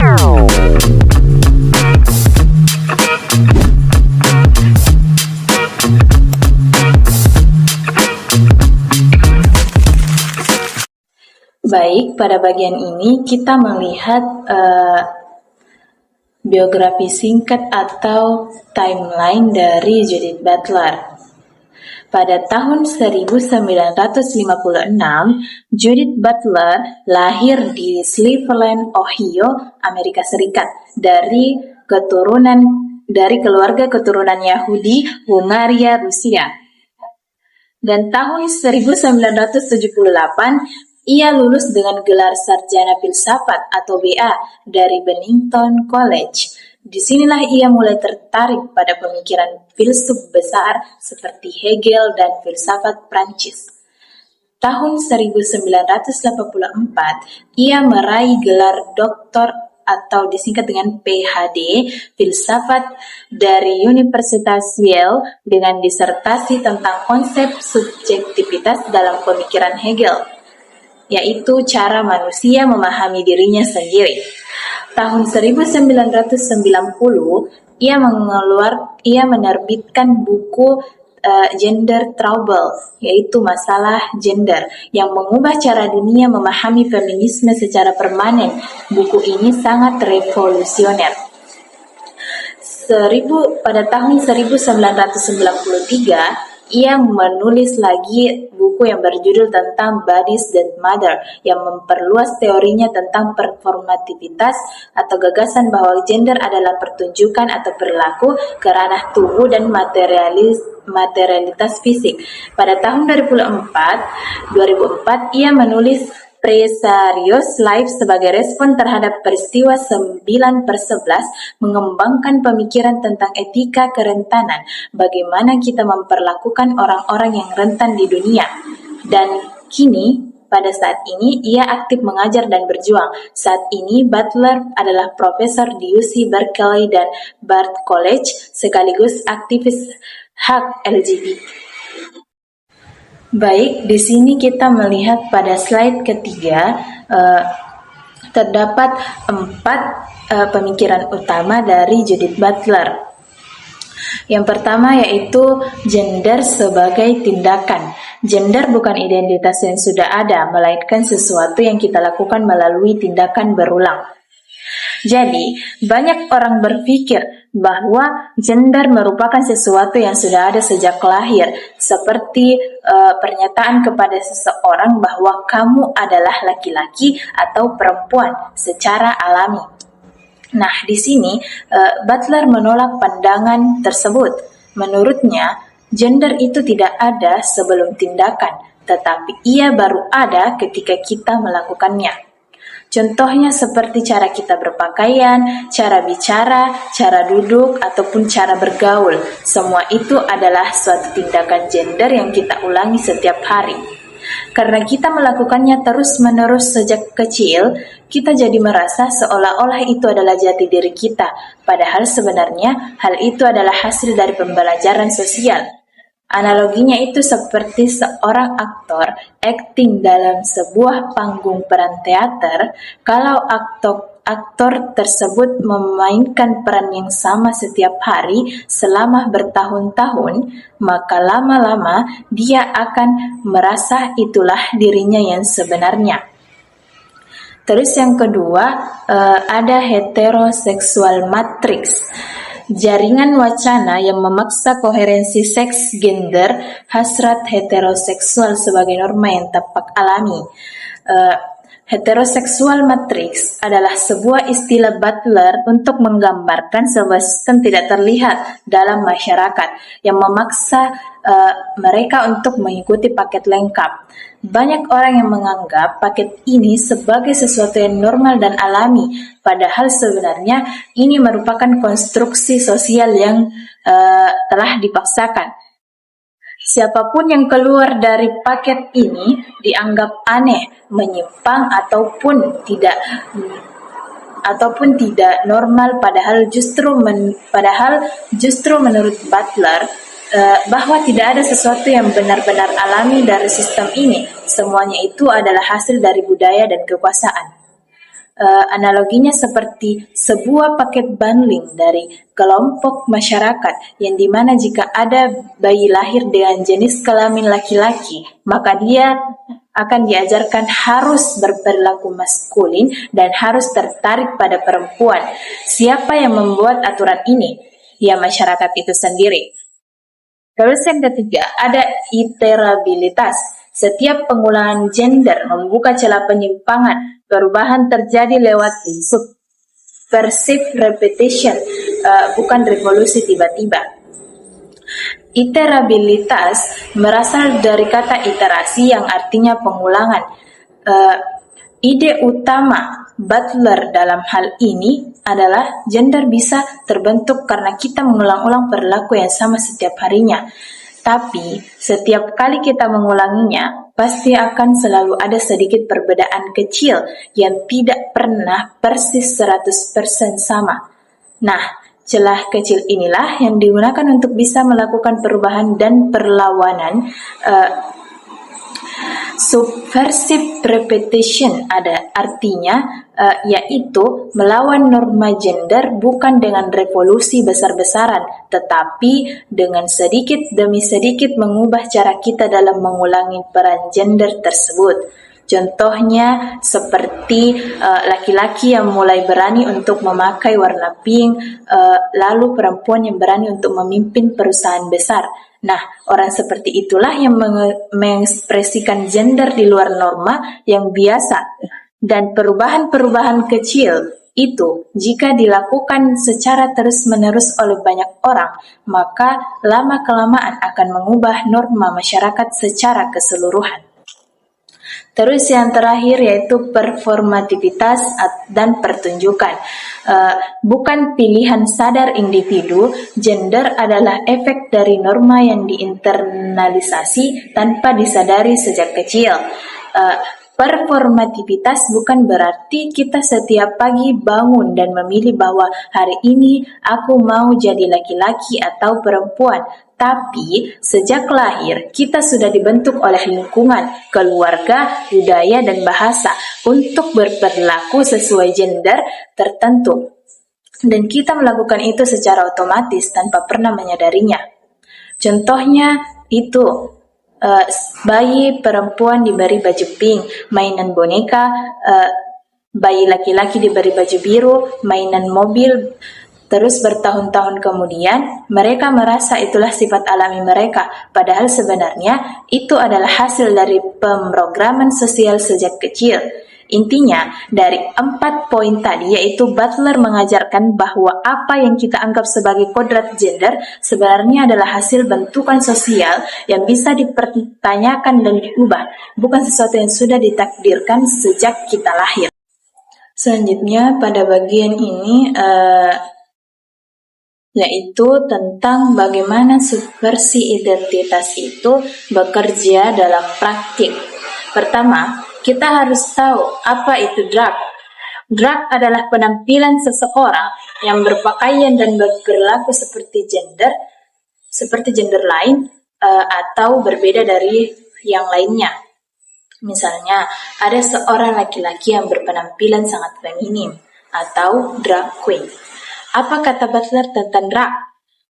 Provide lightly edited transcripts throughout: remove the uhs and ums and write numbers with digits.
Baik, pada bagian ini kita melihat biografi singkat atau timeline dari Judith Butler. Pada tahun 1956, Judith Butler lahir di Cleveland, Ohio, Amerika Serikat dari keluarga keturunan Yahudi, Hungaria, Rusia. Dan tahun 1978, ia lulus dengan gelar sarjana filsafat atau BA dari Bennington College. Disinilah ia mulai tertarik pada pemikiran filsuf besar seperti Hegel dan filsafat Prancis. Tahun 1984, ia meraih gelar doktor atau disingkat dengan PhD filsafat dari Universitas Yale dengan disertasi tentang konsep subjektivitas dalam pemikiran Hegel, yaitu cara manusia memahami dirinya sendiri. Tahun 1990, ia menerbitkan buku Gender Trouble, yaitu masalah gender, yang mengubah cara dunia memahami feminisme secara permanen. Buku ini sangat revolusioner. Pada tahun 1993, ia menulis lagi buku yang berjudul tentang Bodies That Matter, yang memperluas teorinya tentang performativitas atau gagasan bahwa gender adalah pertunjukan atau perilaku ke ranah tubuh dan materialitas fisik. Pada tahun 2004, ia menulis Precarious Life sebagai respon terhadap peristiwa 9/11, mengembangkan pemikiran tentang etika kerentanan, bagaimana kita memperlakukan orang-orang yang rentan di dunia. Dan pada saat ini, ia aktif mengajar dan berjuang. Saat ini, Butler adalah profesor di UC Berkeley dan Bard College, sekaligus aktivis hak LGBT. Baik, di sini kita melihat pada slide ketiga, terdapat 4 pemikiran utama dari Judith Butler. Yang pertama yaitu gender sebagai tindakan. Gender bukan identitas yang sudah ada, melainkan sesuatu yang kita lakukan melalui tindakan berulang. Jadi, banyak orang berpikir bahwa gender merupakan sesuatu yang sudah ada sejak lahir, seperti pernyataan kepada seseorang bahwa kamu adalah laki-laki atau perempuan secara alami. Nah, di sini Butler menolak pandangan tersebut. Menurutnya, gender itu tidak ada sebelum tindakan, tetapi ia baru ada ketika kita melakukannya. Contohnya seperti cara kita berpakaian, cara bicara, cara duduk, ataupun cara bergaul. Semua itu adalah suatu tindakan gender yang kita ulangi setiap hari. Karena kita melakukannya terus-menerus sejak kecil, kita jadi merasa seolah-olah itu adalah jati diri kita. Padahal sebenarnya hal itu adalah hasil dari pembelajaran sosial. Analoginya itu seperti seorang aktor akting dalam sebuah panggung peran teater. Kalau aktor tersebut memainkan peran yang sama setiap hari selama bertahun-tahun, maka lama-lama dia akan merasa itulah dirinya yang sebenarnya. Terus yang kedua, ada heteroseksual matrix. Jaringan wacana yang memaksa koherensi seks, gender, hasrat heteroseksual sebagai norma yang tampak alami. Heteroseksual matrix adalah sebuah istilah Butler untuk menggambarkan sebuah sistem tidak terlihat dalam masyarakat yang memaksa mereka untuk mengikuti paket lengkap. Banyak orang yang menganggap paket ini sebagai sesuatu yang normal dan alami, padahal sebenarnya ini merupakan konstruksi sosial yang telah dipaksakan. Siapapun yang keluar dari paket ini dianggap aneh, menyimpang ataupun tidak normal, padahal justru menurut Butler bahwa tidak ada sesuatu yang benar-benar alami dari sistem ini. Semuanya itu adalah hasil dari budaya dan kekuasaan. Analoginya seperti sebuah paket bundling dari kelompok masyarakat yang dimana jika ada bayi lahir dengan jenis kelamin laki-laki, maka dia akan diajarkan harus berperilaku maskulin dan harus tertarik pada perempuan. Siapa yang membuat aturan ini? Ya, masyarakat itu sendiri. Terus yang ketiga, ada iterabilitas. Setiap pengulangan gender membuka celah penyimpangan. Perubahan terjadi lewat subversive repetition, bukan revolusi tiba-tiba. Iterabilitas berasal dari kata iterasi yang artinya pengulangan. Ide utama Butler dalam hal ini adalah gender bisa terbentuk karena kita mengulang-ulang perilaku yang sama setiap harinya. Tapi setiap kali kita mengulanginya, pasti akan selalu ada sedikit perbedaan kecil yang tidak pernah persis 100% sama. Nah, celah kecil inilah yang digunakan untuk bisa melakukan perubahan dan perlawanan. Subversive repetition ada artinya yaitu melawan norma gender bukan dengan revolusi besar-besaran, tetapi dengan sedikit demi sedikit mengubah cara kita dalam mengulangi peran gender tersebut. Contohnya seperti laki-laki yang mulai berani untuk memakai warna pink, lalu perempuan yang berani untuk memimpin perusahaan besar. Nah, orang seperti itulah yang mengekspresikan gender di luar norma yang biasa. Dan perubahan-perubahan kecil itu, jika dilakukan secara terus-menerus oleh banyak orang, maka lama-kelamaan akan mengubah norma masyarakat secara keseluruhan. Terus yang terakhir yaitu performativitas dan pertunjukan. Bukan pilihan sadar individu, gender adalah efek dari norma yang diinternalisasi tanpa disadari sejak kecil. Performativitas bukan berarti kita setiap pagi bangun dan memilih bahwa hari ini aku mau jadi laki-laki atau perempuan. Tapi sejak lahir kita sudah dibentuk oleh lingkungan, keluarga, budaya, dan bahasa untuk berperilaku sesuai gender tertentu. Dan kita melakukan itu secara otomatis tanpa pernah menyadarinya. Contohnya itu, bayi perempuan diberi baju pink, mainan boneka, bayi laki-laki diberi baju biru, mainan mobil. Terus bertahun-tahun kemudian, mereka merasa itulah sifat alami mereka, padahal sebenarnya itu adalah hasil dari pemrograman sosial sejak kecil. Intinya, dari 4 poin tadi, yaitu Butler mengajarkan bahwa apa yang kita anggap sebagai kodrat gender sebenarnya adalah hasil bentukan sosial yang bisa dipertanyakan dan diubah, bukan sesuatu yang sudah ditakdirkan sejak kita lahir. Selanjutnya, pada bagian ini, yaitu tentang bagaimana subversi identitas itu bekerja dalam praktik. Pertama, kita harus tahu apa itu drag. Drag adalah penampilan seseorang yang berpakaian dan berperilaku seperti gender lain atau berbeda dari yang lainnya. Misalnya, ada seorang laki-laki yang berpenampilan sangat feminim atau drag queen. Apa kata Butler tentang drag?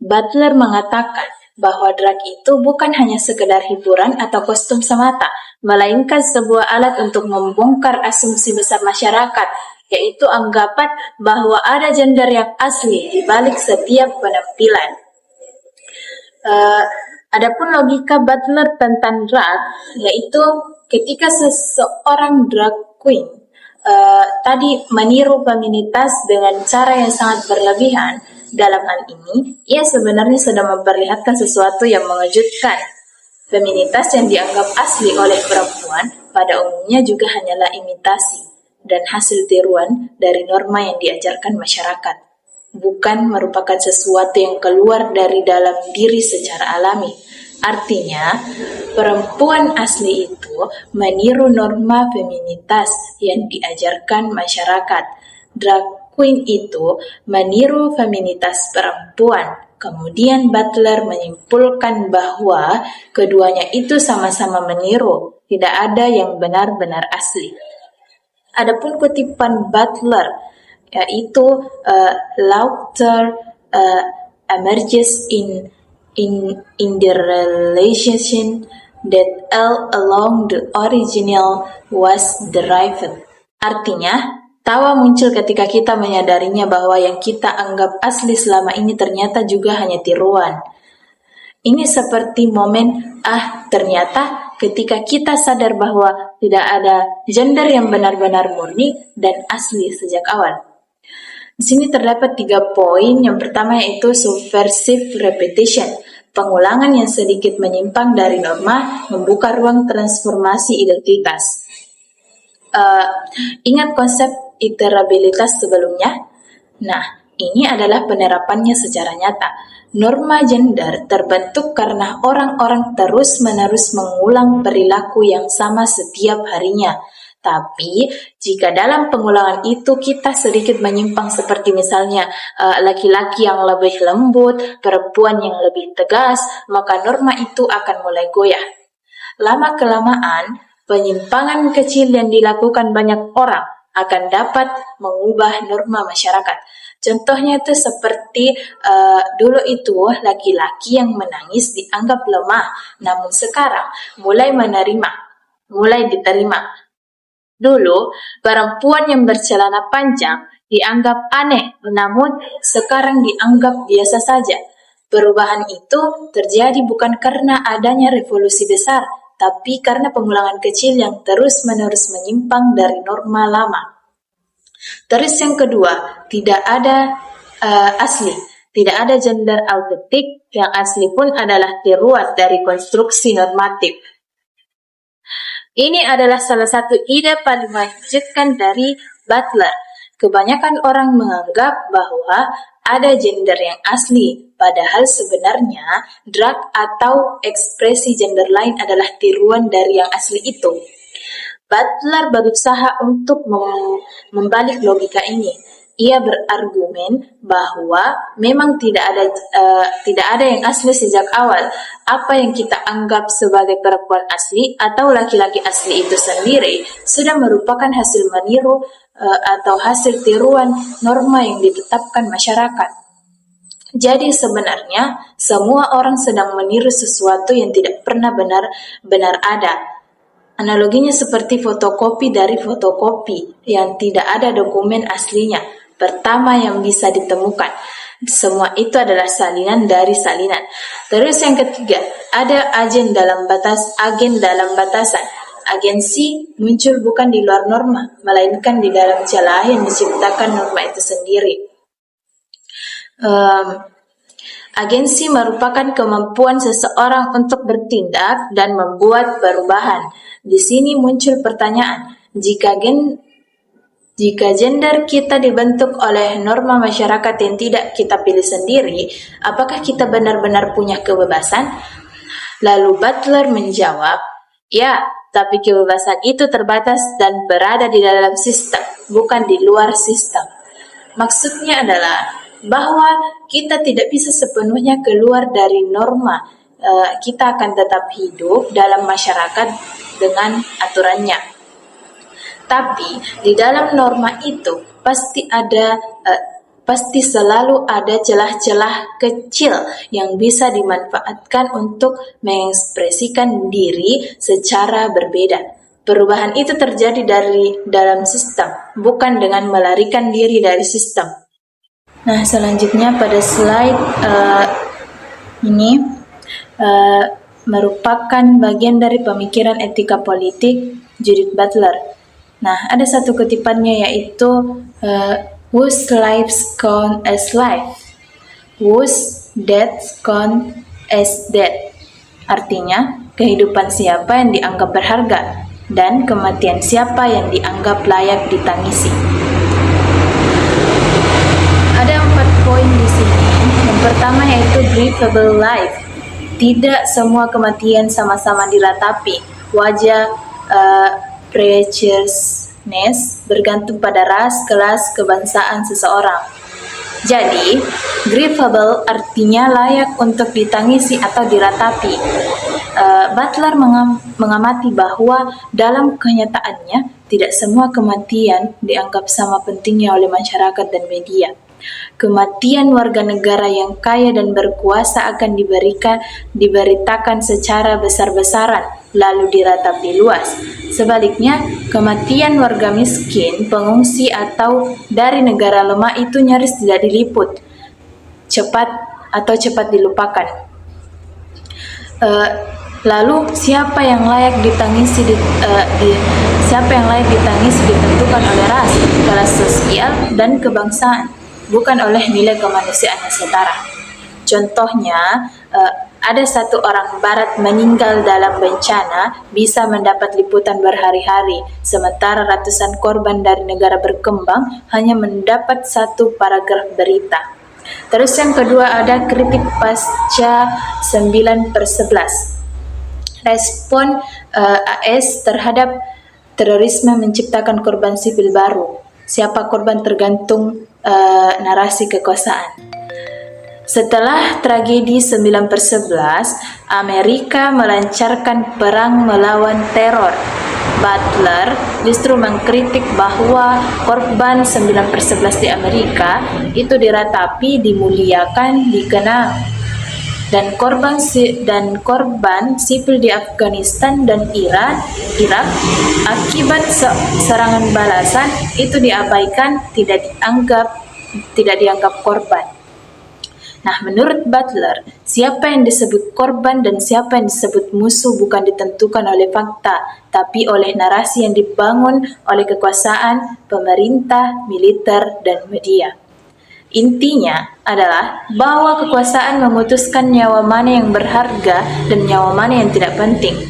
Butler mengatakan bahwa drag itu bukan hanya sekedar hiburan atau kostum semata, melainkan sebuah alat untuk membongkar asumsi besar masyarakat, yaitu anggapan bahwa ada gender yang asli di balik setiap penampilan. Adapun logika Butler tentang drag, yaitu ketika seseorang drag queen tadi meniru feminitas dengan cara yang sangat berlebihan, dalam hal ini ia sebenarnya sedang memperlihatkan sesuatu yang mengejutkan. Feminitas yang dianggap asli oleh perempuan pada umumnya juga hanyalah imitasi dan hasil tiruan dari norma yang diajarkan masyarakat, bukan merupakan sesuatu yang keluar dari dalam diri secara alami. Artinya, perempuan asli itu meniru norma feminitas yang diajarkan masyarakat. Drag queen itu meniru feminitas perempuan. Kemudian Butler menyimpulkan bahwa keduanya itu sama-sama meniru, tidak ada yang benar-benar asli. Adapun kutipan Butler yaitu laughter emerges in the relation that all along the original was derived. Artinya, tawa muncul ketika kita menyadarinya bahwa yang kita anggap asli selama ini ternyata juga hanya tiruan. Ini seperti momen ternyata ketika kita sadar bahwa tidak ada gender yang benar-benar murni dan asli sejak awal. Di sini terdapat 3 poin. Yang pertama yaitu subversive repetition. Pengulangan yang sedikit menyimpang dari norma membuka ruang transformasi identitas. Ingat konsep iterabilitas sebelumnya? Nah, ini adalah penerapannya secara nyata. Norma gender terbentuk karena orang-orang terus-menerus mengulang perilaku yang sama setiap harinya. Tapi, jika dalam pengulangan itu kita sedikit menyimpang seperti misalnya laki-laki yang lebih lembut, perempuan yang lebih tegas, maka norma itu akan mulai goyah. Lama-kelamaan, penyimpangan kecil yang dilakukan banyak orang akan dapat mengubah norma masyarakat. Contohnya itu seperti dulu itu laki-laki yang menangis dianggap lemah, namun sekarang mulai diterima. Dulu, perempuan yang bercelana panjang dianggap aneh, namun sekarang dianggap biasa saja. Perubahan itu terjadi bukan karena adanya revolusi besar, tapi karena pengulangan kecil yang terus-menerus menyimpang dari norma lama. Terus yang kedua, tidak ada asli. Tidak ada gender autentik, yang asli pun adalah tiruan dari konstruksi normatif. Ini adalah salah satu ide paling mengejutkan dari Butler. Kebanyakan orang menganggap bahwa ada gender yang asli, padahal sebenarnya drag atau ekspresi gender lain adalah tiruan dari yang asli itu. Butler berusaha untuk membalik logika ini. Ia berargumen bahwa memang tidak ada yang asli sejak awal. Apa yang kita anggap sebagai perempuan asli atau laki-laki asli itu sendiri sudah merupakan hasil meniru atau hasil tiruan norma yang ditetapkan masyarakat. Jadi sebenarnya semua orang sedang meniru sesuatu yang tidak pernah benar-benar ada. Analoginya seperti fotokopi dari fotokopi yang tidak ada dokumen aslinya. Pertama yang bisa ditemukan. Semua itu adalah salinan dari salinan. Terus yang ketiga, ada agen dalam batasan. Agensi muncul bukan di luar norma, melainkan di dalam celah yang diciptakan norma itu sendiri. Agensi merupakan kemampuan seseorang untuk bertindak dan membuat perubahan. Di sini muncul pertanyaan, jika gender kita dibentuk oleh norma masyarakat yang tidak kita pilih sendiri, apakah kita benar-benar punya kebebasan? Lalu Butler menjawab, ya, tapi kebebasan itu terbatas dan berada di dalam sistem, bukan di luar sistem. Maksudnya adalah bahwa kita tidak bisa sepenuhnya keluar dari norma. Kita akan tetap hidup dalam masyarakat dengan aturannya. Tapi di dalam norma itu pasti selalu ada celah-celah kecil yang bisa dimanfaatkan untuk mengekspresikan diri secara berbeda. Perubahan itu terjadi dari dalam sistem, bukan dengan melarikan diri dari sistem. Nah, selanjutnya pada slide ini merupakan bagian dari pemikiran etika politik Judith Butler. Nah, ada satu kutipannya yaitu whose lives count as life, whose deaths count as death. Artinya, kehidupan siapa yang dianggap berharga dan kematian siapa yang dianggap layak ditangisi. Ada 4 poin di sini. Yang pertama yaitu grievable life. Tidak semua kematian sama-sama diratapi. Wajah preciousness bergantung pada ras, kelas, kebangsaan seseorang. Jadi, grievable artinya layak untuk ditangisi atau diratapi. Butler mengamati bahwa dalam kenyataannya tidak semua kematian dianggap sama pentingnya oleh masyarakat dan media. Kematian warga negara yang kaya dan berkuasa akan diberitakan secara besar-besaran, lalu diratapi luas. Sebaliknya, kematian warga miskin, pengungsi, atau dari negara lemah itu nyaris tidak diliput, cepat dilupakan. Lalu siapa yang layak ditangisi ditentukan oleh ras, kelas sosial, dan kebangsaan, bukan oleh nilai kemanusiaan yang setara. Contohnya, ada satu orang Barat meninggal dalam bencana bisa mendapat liputan berhari-hari, sementara ratusan korban dari negara berkembang hanya mendapat satu paragraf berita. Terus yang kedua ada kritik pasca 9/11. Respon AS terhadap terorisme menciptakan korban sipil baru. Siapa korban tergantung narasi kekuasaan. Setelah tragedi 9/11, Amerika melancarkan perang melawan teror. Butler justru mengkritik bahwa korban 9/11 di Amerika itu diratapi, dimuliakan, dikenang. Dan korban sipil di Afghanistan dan Irak akibat serangan balasan itu diabaikan, tidak dianggap korban. Nah, menurut Butler, siapa yang disebut korban dan siapa yang disebut musuh bukan ditentukan oleh fakta, tapi oleh narasi yang dibangun oleh kekuasaan, pemerintah, militer, dan media. Intinya adalah bahwa kekuasaan memutuskan nyawa mana yang berharga dan nyawa mana yang tidak penting.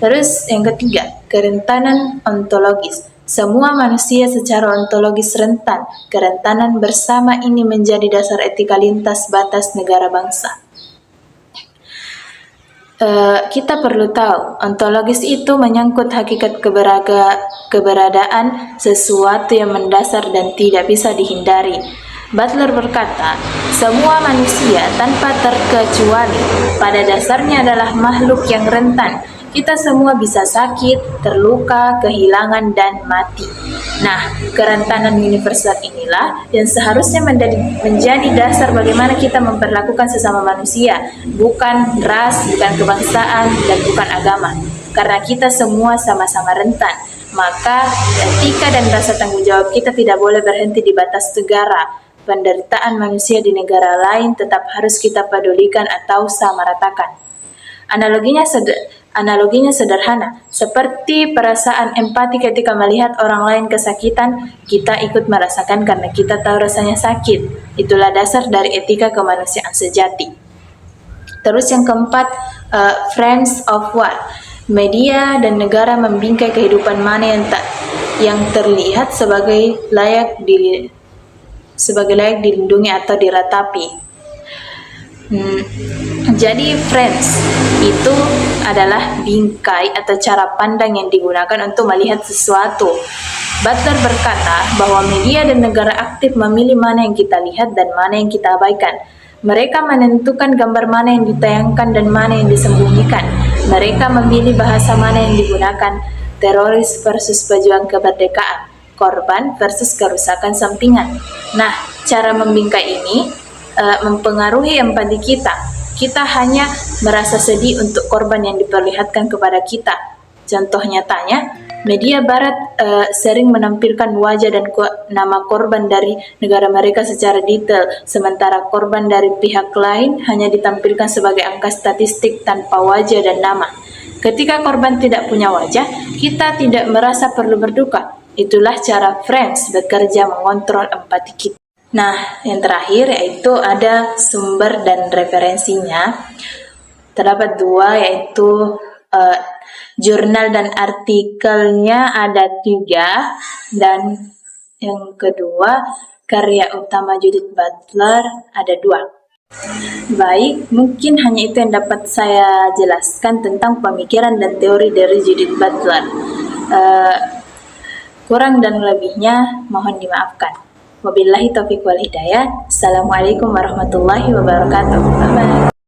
Terus yang ketiga, kerentanan ontologis. Semua manusia secara ontologis rentan. Kerentanan bersama ini menjadi dasar etika lintas batas negara bangsa. Kita perlu tahu, ontologis itu menyangkut hakikat keberadaan sesuatu yang mendasar dan tidak bisa dihindari. Butler berkata, semua manusia tanpa terkecuali pada dasarnya adalah makhluk yang rentan. Kita semua bisa sakit, terluka, kehilangan, dan mati. Nah, kerentanan universal inilah yang seharusnya menjadi dasar bagaimana kita memperlakukan sesama manusia, bukan ras, bukan kebangsaan, dan bukan agama. Karena kita semua sama-sama rentan, maka etika dan rasa tanggung jawab kita tidak boleh berhenti di batas negara. Penderitaan manusia di negara lain tetap harus kita pedulikan atau samaratakan. Analoginya sederhana, seperti perasaan empati ketika melihat orang lain kesakitan, kita ikut merasakan karena kita tahu rasanya sakit. Itulah dasar dari etika kemanusiaan sejati. Terus yang keempat, Friends of War. Media dan negara membingkai kehidupan mana yang terlihat sebagai layak dilindungi atau diratapi. Jadi Friends itu adalah bingkai atau cara pandang yang digunakan untuk melihat sesuatu. Butler berkata bahwa media dan negara aktif memilih mana yang kita lihat dan mana yang kita abaikan. Mereka menentukan gambar mana yang ditayangkan dan mana yang disembunyikan. Mereka memilih bahasa mana yang digunakan. Teroris versus pejuang kemerdekaan, korban versus kerusakan sampingan. Nah, cara membingkai ini mempengaruhi empati kita. Kita hanya merasa sedih untuk korban yang diperlihatkan kepada kita. Contoh nyatanya, media Barat sering menampilkan wajah dan nama korban dari negara mereka secara detail, sementara korban dari pihak lain hanya ditampilkan sebagai angka statistik tanpa wajah dan nama. Ketika korban tidak punya wajah, kita tidak merasa perlu berduka. Itulah cara Friends bekerja mengontrol empati kita. Nah, yang terakhir yaitu ada sumber dan referensinya. Terdapat dua, yaitu jurnal dan artikelnya ada 3, dan yang kedua karya utama Judith Butler ada 2. Baik, mungkin hanya itu yang dapat saya jelaskan tentang pemikiran dan teori dari Judith Butler. Kurang dan lebihnya mohon dimaafkan. Wabillahi taufiq wal hidayah. Assalamualaikum warahmatullahi wabarakatuh. Bye-bye.